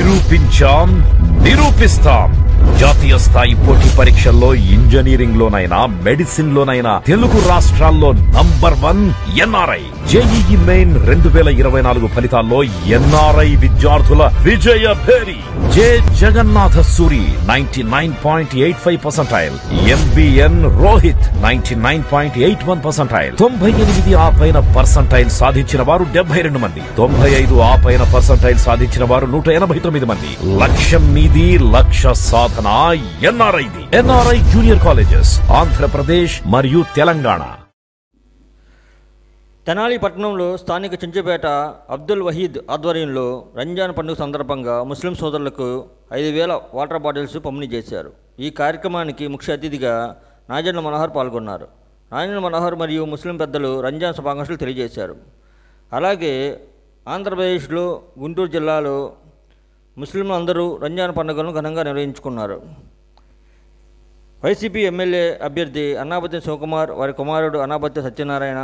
నిరూపించాం, నిరూపిస్తాం. జాతీయ స్థాయి పోటీ పరీక్షల్లో ఇంజనీరింగ్ లోనైనా, మెడిసిన్ లోనైనా తెలుగు రాష్ట్రాల్లో నంబర్ 1 ఎన్ఆర్ఐ. జేఈఈ మెయిన్ 2024 ఫలితాల్లో ఎన్ఆర్ఐ విద్యార్థుల విజయ భేరి. జె జగన్నాథ సూరి 99.85%, ఎంబిఎన్ రోహిత్ 99.81%, 98 ఆ పైన పర్సంటైల్ సాధించిన వారు 72 మంది, 95 ఆ పైన పర్సంటైల్ సాధించిన వారు 189 మంది. లక్ష్యం మీది, లక్ష్య సాధన ఎన్ఆర్ఐది. ఎన్ఆర్ఐ జూనియర్ కాలేజెస్ ఆంధ్రప్రదేశ్ మరియు తెలంగాణ. తెనాలి పట్టణంలో స్థానిక చించుపేట అబ్దుల్ వహీద్ ఆధ్వర్యంలో రంజాన్ పండుగ సందర్భంగా ముస్లిం సోదరులకు 5,000 వాటర్ బాటిల్స్ పంపిణీ చేశారు. ఈ కార్యక్రమానికి ముఖ్య అతిథిగా నాజెండ్ల మనోహర్ పాల్గొన్నారు. నాజెండ్ల మనోహర్ మరియు ముస్లిం పెద్దలు రంజాన్ శుభాకాంక్షలు తెలియజేశారు. అలాగే ఆంధ్రప్రదేశ్లో గుంటూరు జిల్లాలో ముస్లింలు అందరూ రంజాన్ పండుగను ఘనంగా నిర్వహించుకున్నారు. వైసీపీ ఎమ్మెల్యే అభ్యర్థి అన్నాబత్తి శివకుమార్, వారి కుమారుడు అన్నాబత్తి సత్యనారాయణ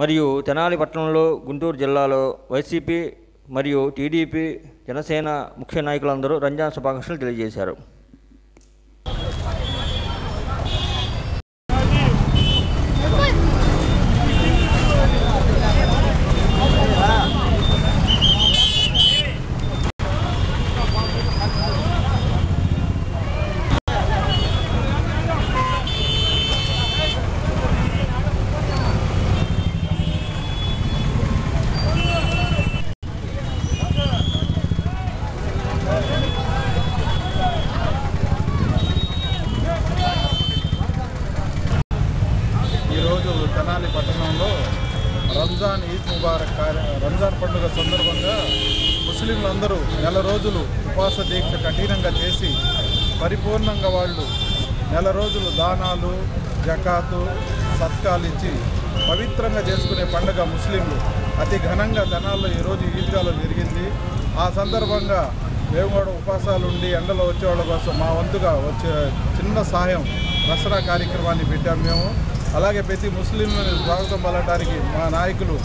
మరియు తెనాలి పట్టణంలో గుంటూరు జిల్లాలో వైసీపీ మరియు టీడీపీ, జనసేన ముఖ్య నాయకులందరూ రంజాన్ శుభాకాంక్షలు తెలియజేశారు. తెనాలి పట్టణంలో రంజాన్ ఈద్ ముబారక్ రంజాన్ పండుగ సందర్భంగా ముస్లింలందరూ నెల రోజులు ఉపవాస దీక్ష కఠినంగా చేసి పరిపూర్ణంగా వాళ్ళు నెల రోజులు దానాలు, జకాతు, సత్కాలు ఇచ్చి పవిత్రంగా చేసుకునే పండుగ ముస్లింలు అతి ఘనంగా తెనాల్లో ఈరోజు ఈద్గాలో జరిగింది. ఆ సందర్భంగా మేము కూడా ఉపవాసాలు ఉండి ఎండలో వచ్చేవాళ్ళ కోసం మా వంతుగా వచ్చే చిన్న సహాయం దసరా కార్యక్రమాన్ని పెట్టాము మేము. అలాగే ప్రతి ముస్లింలను స్వాగతం పలకడానికి మా నాయకులు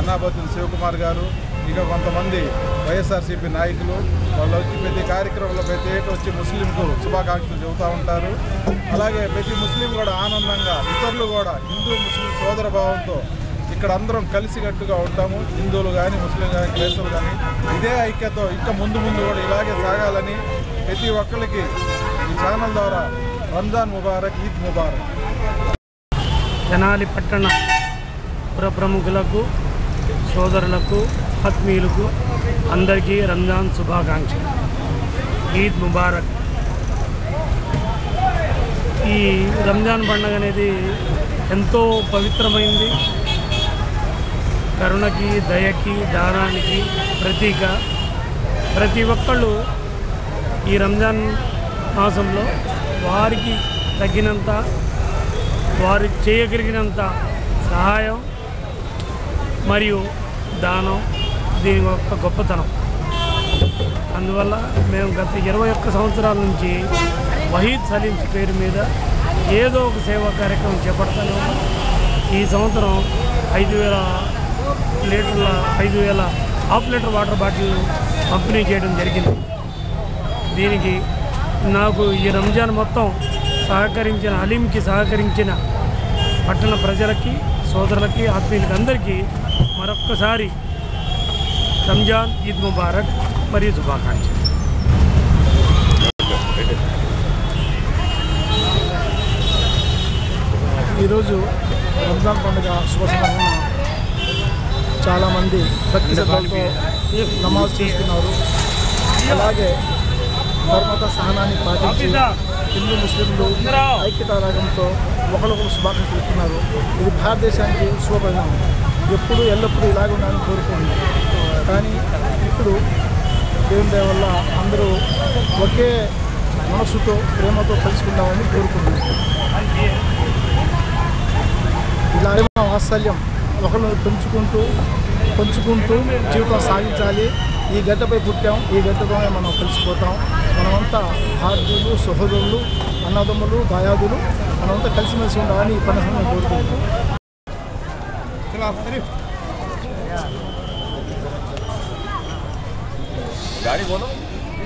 అన్నాబత్తుల శివకుమార్ గారు, ఇక కొంతమంది వైఎస్ఆర్సీపీ నాయకులు వాళ్ళు వచ్చి ప్రతి కార్యక్రమంలో ప్రతి ఏటా వచ్చి ముస్లింకు శుభాకాంక్షలు చెబుతూ ఉంటారు. అలాగే ప్రతి ముస్లిం కూడా ఆనందంగా, ఇతరులు కూడా హిందూ ముస్లిం సోదర భావంతో ఇక్కడ అందరం కలిసికట్టుగా ఉంటాము. హిందువులు కానీ, ముస్లిం కానీ, క్రైస్తవులు కానీ ఇదే ఐక్యతో ఇంకా ముందు కూడా ఇలాగే సాగాలని ప్రతి ఒక్కరికి ఈ ఛానల్ ద్వారా రంజాన్ ముబారక్, ఈద్ ముబారక్. తెనాలి పట్టణ పుర ప్రముఖులకు, సోదరులకు, ఆత్మీయులకు అందరికీ రంజాన్ శుభాకాంక్షలు, ఈద్ ముబారక్. ఈ రంజాన్ పండుగ అనేది ఎంతో పవిత్రమైంది. కరుణకి, దయకి, దానానికి ప్రతీక. ప్రతి ఒక్కళ్ళు ఈ రంజాన్ మాసంలో వారికి తగినంత, వారు చేయగలిగినంత సహాయం మరియు దానం దీని యొక్క గొప్పతనం. అందువల్ల మేము గత 21 సంవత్సరాల నుంచి వహీద్ సలీం పేరు మీద ఏదో ఒక సేవా కార్యక్రమం చేపడతాను. ఈ సంవత్సరం 5,000 హాఫ్ లీటర్ వాటర్ బాటిల్ పంపిణీ చేయడం జరిగింది. దీనికి నాకు ఈ రంజాన్ మొత్తం సహకరించిన, హలీంకి సహకరించిన పట్టణ ప్రజలకి, సోదరులకి, ఆత్మీయులకి అందరికీ మరొక్కసారి రంజాన్ ఈద్ ముబారక్ మరియు శుభాకాంక్షలు. ఈరోజు రంజాన్ పండుగ శుభ సందర్భంగా చాలామంది భక్తి శ్రద్ధలతో నమాజ్ చేస్తున్నారు. అలాగే ధర్మత సహనాన్ని పాటించి హిందూ ముస్లింలు ఐక్యతారాగంతో ఒకరికొకరు శుభాకాంక్షలు ఇస్తున్నారు. ఇది భారతదేశానికి శుభపరిణామం. ఎప్పుడు ఎల్లప్పుడూ ఇలాగే ఉండాలని కోరుకుంటున్నాం. కానీ ఇప్పుడు దేవుని దయ వల్ల అందరూ ఒకే మనస్సుతో, ప్రేమతో కలుసుకుందామని కోరుకుంటున్నాం. ఇలాగే వాత్సల్యం ఒకరిని పంచుకుంటూ జీవితం సాగించాలి. ఈ గడ్డపై పుట్టాం, ఈ గడ్డతోనే మనం కలిసిపోతాం. మనమంతా భారతీయులు, సహోదరులు, అన్నదమ్ములు, దాయాదులు, మనమంతా కలిసిమెలిసి ఉండాలని ఈ పండుగను కోరుకుంటాం. गाड़ी बोलो।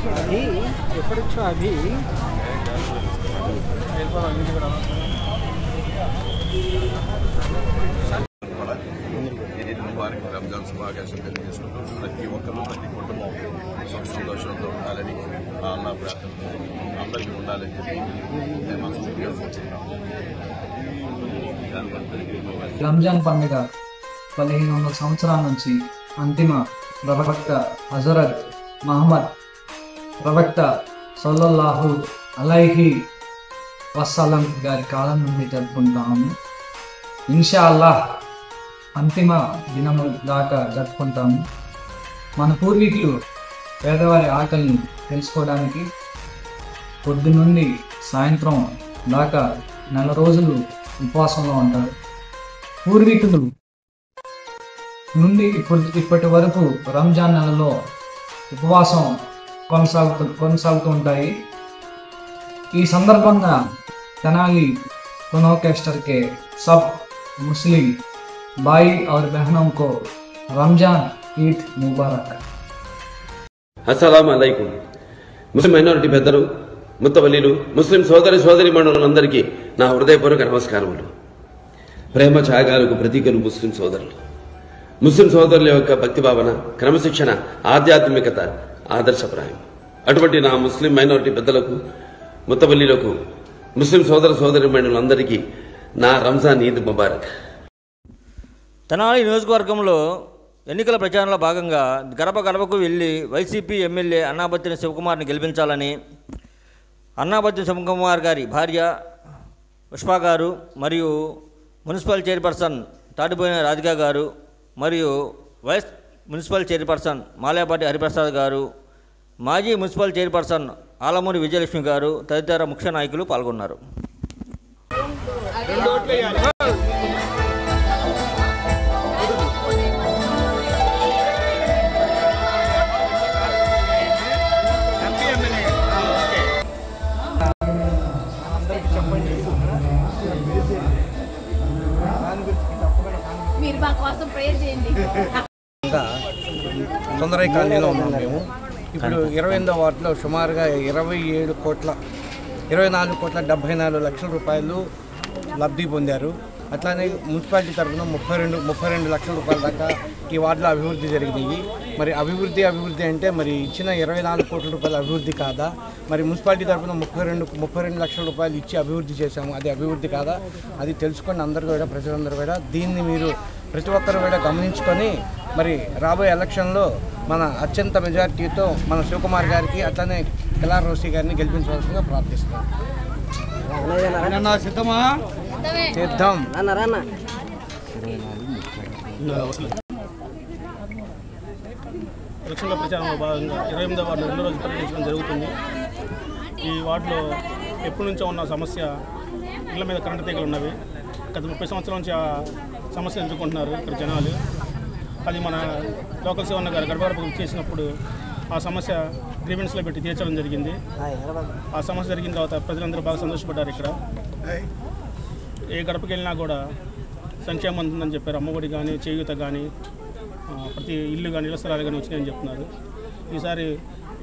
ఈద్ ముబారక్ రంజాన్ శుభాకాంక్షలు తెలియజేసుకుంటూ ప్రతి ఒక్కరూ ప్రతి కుటుంబం సుఖ సంతోషంతో ఉండాలని అల్లాహ్ ప్రార్థన అందరికీ ఉండాలని చెప్పి రంజాన్ పండుగ 1500 సంవత్సరాల నుంచి అంతిమ ప్రవక్త హజరత్ మహమ్మద్ ప్రవక్త సల్లల్లాహు అలైహి వసల్లం గారి కాలం నుండి జరుపుకుంటాము. ఇన్షా అల్లాహ్ అంతిమ దినము దాకా జరుపుకుంటాము. మన పూర్వీకులు పేదవారి ఆకలిని తెలుసుకోవడానికి పొద్దు నుండి సాయంత్రం దాకా 4 రోజులు ఉపవాసంలో ఉంటారు. పూర్వీకులు నుండి ఇప్పటి వరకు రంజాన్ నెలలో ఉపవాసం కొనసాగుతూ ఉంటాయి. ఈ సందర్భంగా తెనాలి कोनोकेस्टर के सब मुस्लिम भाई और बहनों को रमजान ईद मुबारक। అస్సలాము అలైకుం. ముస్లిం మైనారిటీ పెద్దలు, ముత్తవల్లీలు, ముస్లిం సోదరి సోదరీమణులందరికీ నా హృదయపూర్వక నమస్కారములు. ప్రేమ త్యాగాలకు ప్రతీకలు ముస్లిం సోదరులు. ముస్లిం సోదరుల యొక్క భక్తి భావన, క్రమశిక్షణ, ఆధ్యాత్మికత ఆదర్శప్రాయం. అటువంటి నా ముస్లిం మైనారిటీ పెద్దలకు, ముత్తవల్లీలకు, ముస్లిం సోదర సోదరీమణులందరికీ నా రంజాన్ ఈద్ ముబారక్. తెనాలి నియోజకవర్గంలో ఎన్నికల ప్రచారంలో భాగంగా గడప గడపకు వెళ్లి వైసీపీ ఎమ్మెల్యే అన్నాబత్తిన శివకుమార్ని గెలిపించాలని అన్నాబత్తిన శివకుమార్ గారి భార్య పుష్ప గారు మరియు మున్సిపల్ చైర్పర్సన్ తాటిపోయిన రాధిక గారు మరియు vice municipal chairperson Malepati Hariprasad garu, మాజీ మున్సిపల్ చైర్పర్సన్ ఆలమూరి విజయలక్ష్మి గారు తదితర ముఖ్య నాయకులు పాల్గొన్నారు. తొందరై కాలనీలో ఉన్నాం మేము. ఇప్పుడు 28వ వార్డులో సుమారుగా 24 కోట్ల 74 లక్షల రూపాయలు లబ్ధి పొందారు. అట్లానే మున్సిపాలిటీ తరఫున 32 లక్షల రూపాయల దాకా ఈ వార్డులో అభివృద్ధి జరిగినాయి. మరి అభివృద్ధి అంటే మరి ఇచ్చిన 24 కోట్ల రూపాయల అభివృద్ధి కాదా? మరి మున్సిపాలిటీ తరఫున 32 లక్షల రూపాయలు ఇచ్చి అభివృద్ధి చేశాము, అది అభివృద్ధి కాదా? అది తెలుసుకొని అందరూ కూడా, ప్రజలందరూ కూడా దీన్ని మీరు ప్రతి ఒక్కరు కూడా గమనించుకొని మరి రాబోయే ఎలక్షన్లో మన అత్యంత మెజారిటీతో మన శివకుమార్ గారికి అట్లనే కిలార్ రోసి గారిని గెలిపించవలసిందిగా ప్రార్థిస్తున్నాం. సిద్ధం. ఎలక్షన్ల ప్రచారంలో భాగంగా 28వ వార్డు 2 రోజులు పర్యటించడం జరుగుతుంది. ఈ వార్డులో ఎప్పటి నుంచో ఉన్న సమస్య ఇళ్ల మీద కరెంటు తీగలు ఉన్నవి. గత 30 సంవత్సరాల నుంచి ఆ సమస్యను ఎదుర్కొంటున్నారు ఇక్కడ జనాలు. అది మన లోకల్ శివన్న గారు గడప చేసినప్పుడు ఆ సమస్య గ్రీవెన్స్లో పెట్టి తీర్చడం జరిగింది. ఆ సమస్య జరిగిన తర్వాత ప్రజలందరూ బాగా సంతోషపడ్డారు. ఇక్కడ ఏ గడపకి వెళ్ళినా కూడా సంక్షేమం ఉంటుందని చెప్పారు. అమ్మఒడి కానీ, చేయూత కానీ, ప్రతి ఇల్లు కానీ, ఇళ్ల స్థలాలు కానీ వచ్చినాయని చెప్తున్నారు. ఈసారి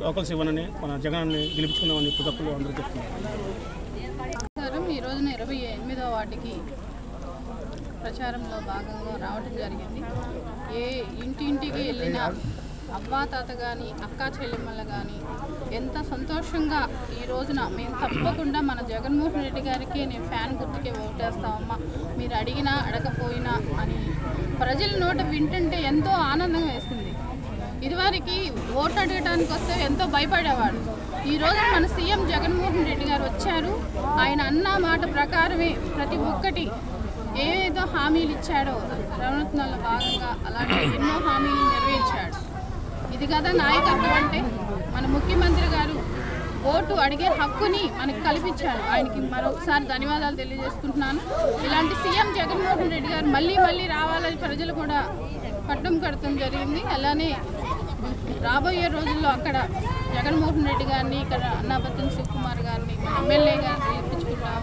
లోకల్ శివనని, మన జగనాన్ని గెలిపించుకుందామని ప్రతి ఒక్కరు అందరూ చెప్తున్నారు. ఈ రోజున 28వ వార్డుకి ప్రచారంలో భాగంగా రావడం జరిగింది. ఏ ఇంటింటికి వెళ్ళినా అవ్వా తాత కానీ, అక్కా చెల్లెమ్మలు కానీ ఎంత సంతోషంగా ఈ రోజున మేము తప్పకుండా మన జగన్మోహన్ రెడ్డి గారికి నేను ఫ్యాన్ గుర్తుకే ఓటేస్తామమ్మా, మీరు అడిగినా అడగపోయినా అని ప్రజల నోట వింటుంటే ఎంతో ఆనందంగా వేస్తుంది. ఇదివరకు ఓటు అడగడానికి వస్తే ఎంతో భయపడేవాడు. ఈరోజు మన సీఎం జగన్మోహన్ రెడ్డి గారు వచ్చారు. ఆయన అన్న మాట ప్రకారమే ప్రతి ఒక్కటి ఏదో హామీలు ఇచ్చాడో నవరత్నాల్లో భాగంగా అలాంటి ఎన్నో హామీలు నెరవేర్చాడు. ఇది కదా నాయకత్వం అంటే. మన ముఖ్యమంత్రి గారు ఓటు అడిగే హక్కుని మనకు కల్పించాడు. ఆయనకి మరొకసారి ధన్యవాదాలు తెలియజేసుకుంటున్నాను. ఇలాంటి సీఎం జగన్మోహన్ రెడ్డి గారు మళ్ళీ రావాలని ప్రజలు కూడా పట్టం కడతం జరిగింది. అలానే రాబోయే రోజుల్లో అక్కడ జగన్మోహన్ రెడ్డి గారిని, ఇక్కడ అన్నాబత్తిన శివకుమార్ గారిని ఎమ్మెల్యే గారిని గెలిపించుకుంటాం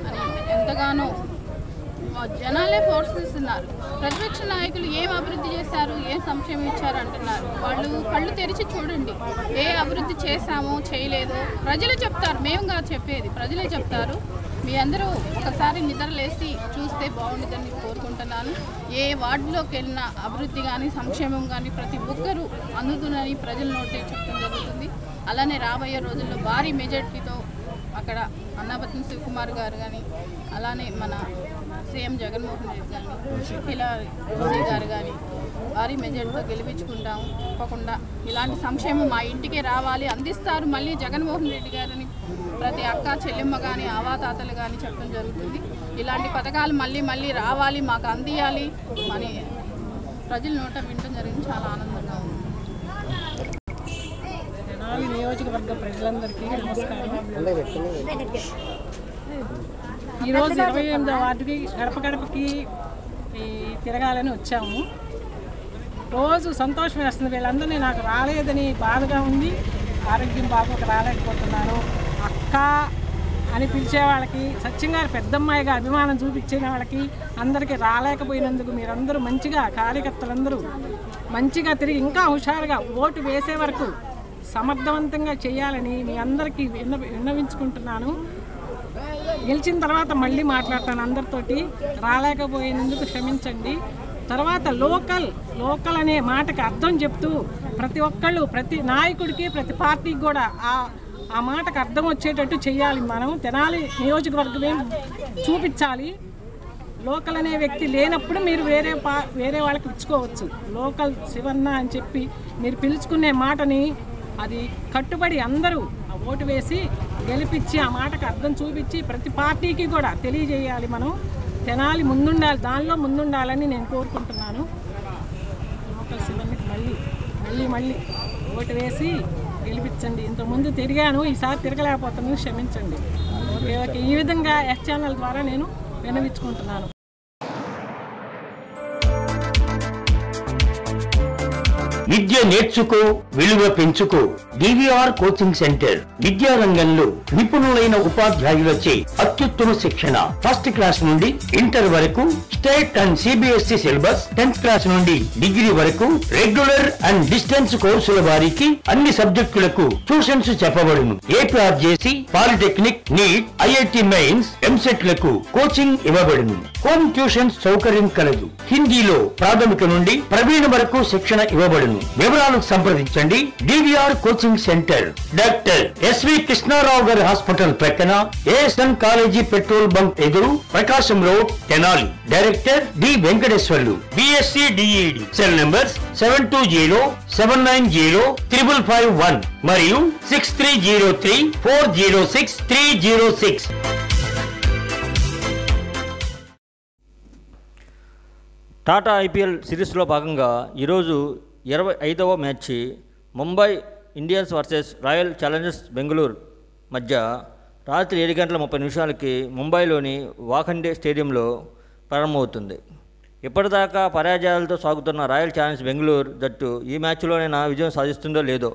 అని ఎంతగానో జనాలే ఫోర్సిస్తున్నారు. ప్రతిపక్ష నాయకులు ఏం అభివృద్ధి చేశారు, ఏం సంక్షేమం ఇచ్చారు అంటున్నారు. వాళ్ళు కళ్ళు తెరిచి చూడండి, ఏ అభివృద్ధి చేశామో చేయలేదో ప్రజలే చెప్తారు. మేము కాదు చెప్పేది, ప్రజలే చెప్తారు. మీ అందరూ ఒకసారి నిద్రలేసి చూస్తే బాగుంటుందని కోరుకుంటున్నాను. ఏ వార్డులోకి వెళ్ళినా అభివృద్ధి కానీ సంక్షేమం కానీ ప్రతి ఒక్కరూ అందుతుందని ప్రజల నోటే చెప్పడం జరుగుతుంది. అలానే రాబోయే రోజుల్లో భారీ మెజార్టీతో అక్కడ అన్నాపత్ని శివకుమార్ గారు కానీ, అలానే మన సీఎం జగన్మోహన్ రెడ్డి కానీ, ఇలా గారు కానీ భారీ మెజార్టీతో గెలిపించుకుంటాము. తప్పకుండా ఇలాంటి సంక్షేమం మా ఇంటికే రావాలి, అందిస్తారు మళ్ళీ జగన్మోహన్ రెడ్డి గారిని ప్రతి అక్క చెల్లెమ్మ కానీ అవాతాతలు కానీ చెప్పడం జరుగుతుంది. ఇలాంటి పథకాలు మళ్ళీ మళ్ళీ రావాలి, మాకు అందియాలి అని ప్రజల నోట వినడం జరిగింది. చాలా ఆనందంగా ఉంది. నియోజకవర్గ ప్రజలందరికీ నమస్కారం. ఈరోజు 28వ వార్డుకి గడప గడపకి తిరగాలని వచ్చాము. రోజు సంతోషం వేస్తుంది. వీళ్ళందరినీ నాకు రాలేదని బాధగా ఉంది. ఆరోగ్యం బాగోక రాలేకపోతున్నాను. అక్క అని పిలిచే వాళ్ళకి, సత్యంగా పెద్దమ్మాయిగా అభిమానం చూపించే వాళ్ళకి అందరికీ రాలేకపోయినందుకు మీరందరూ మంచిగా, కార్యకర్తలందరూ మంచిగా తిరిగి ఇంకా హుషారుగా ఓటు వేసే వరకు సమర్థవంతంగా చేయాలని మీ అందరికీ విన్నవించుకుంటున్నాను. గెలిచిన తర్వాత మళ్ళీ మాట్లాడతాను అందరితోటి. రాలేకపోయినందుకు క్షమించండి. తర్వాత లోకల్ అనే మాటకి అర్థం చెప్తూ ప్రతి ఒక్కళ్ళు, ప్రతి నాయకుడికి, ప్రతి పార్టీకి కూడా ఆ మాటకు అర్థం వచ్చేటట్టు చేయాలి. మనం తెనాలి నియోజకవర్గమే చూపించాలి. లోకల్ అనే వ్యక్తి లేనప్పుడు మీరు వేరే వాళ్ళకి ఇచ్చుకోవచ్చు. లోకల్ శివన్న అని చెప్పి మీరు పిలుచుకునే మాటని అది కట్టుబడి అందరూ ఓటు వేసి గెలిపించి ఆ మాటకు అర్థం చూపించి ప్రతి పార్టీకి కూడా తెలియజేయాలి. మనం తెనాలి ముందుండాలి, దానిలో ముందుండాలని నేను కోరుకుంటున్నాను. లోకల్ శివన్నకి మళ్ళీ ఓటు వేసి గెలిపించండి. ఇంతకుముందు తిరిగాను, ఈసారి తిరగలేకపోతున్నాను, క్షమించండి. ఈ విధంగా ఎస్ ఛానల్ ద్వారా నేను విన్నవించుకుంటున్నాను. విద్య నేర్చుకో, విలువ పెంచుకో. డివిఆర్ కోచింగ్ సెంటర్ విద్యారంగంలో నిపుణులైన ఉపాధ్యాయులచే అత్యుత్తమ శిక్షణ. ఫస్ట్ క్లాస్ నుండి ఇంటర్ వరకు state and CBSE syllabus, 10th class నుండి డిగ్రీ వరకు రెగ్యులర్ అండ్ డిస్టెన్స్ కోర్సుల వారికి అన్ని సబ్జెక్టులకు ట్యూషన్స్ చెప్పబడును. APRJC, polytechnic, NEET, IIT mains, EAMCET లకు కోచింగ్ ఇవ్వబడును. హోమ్ ట్యూషన్స్ సౌకర్యం కలదు. హిందీలో ప్రాథమిక నుండి ప్రవీణ వరకు శిక్షణ ఇవ్వబడును. వివరాలకు సంప్రదించండి. DVR coaching centre, doctor SV Krishnarao గారి హాస్పిటల్ ప్రక్కన, ఏఎస్ఎన్ కాలేజీ పెట్రోల్ బంక్ ఎదురు, Prakasam road, Tenali. Director D Venkateswarlu, BSc DEd. Cell numbers 7207905551 మరియు 6303406306. టాటా ఐపీఎల్ సిరీస్లో భాగంగా ఈరోజు 25వ match Mumbai Indians versus Royal Challengers Bengaluru మధ్య రాత్రి 7:30 ముంబైలోని వాఖండే స్టేడియంలో ప్రారంభమవుతుంది. ఇప్పటిదాకా పరాజయాలతో సాగుతున్న రాయల్ ఛాలెంజర్స్ బెంగళూరు జట్టు ఈ మ్యాచ్లోనైనా విజయం సాధిస్తుందో లేదో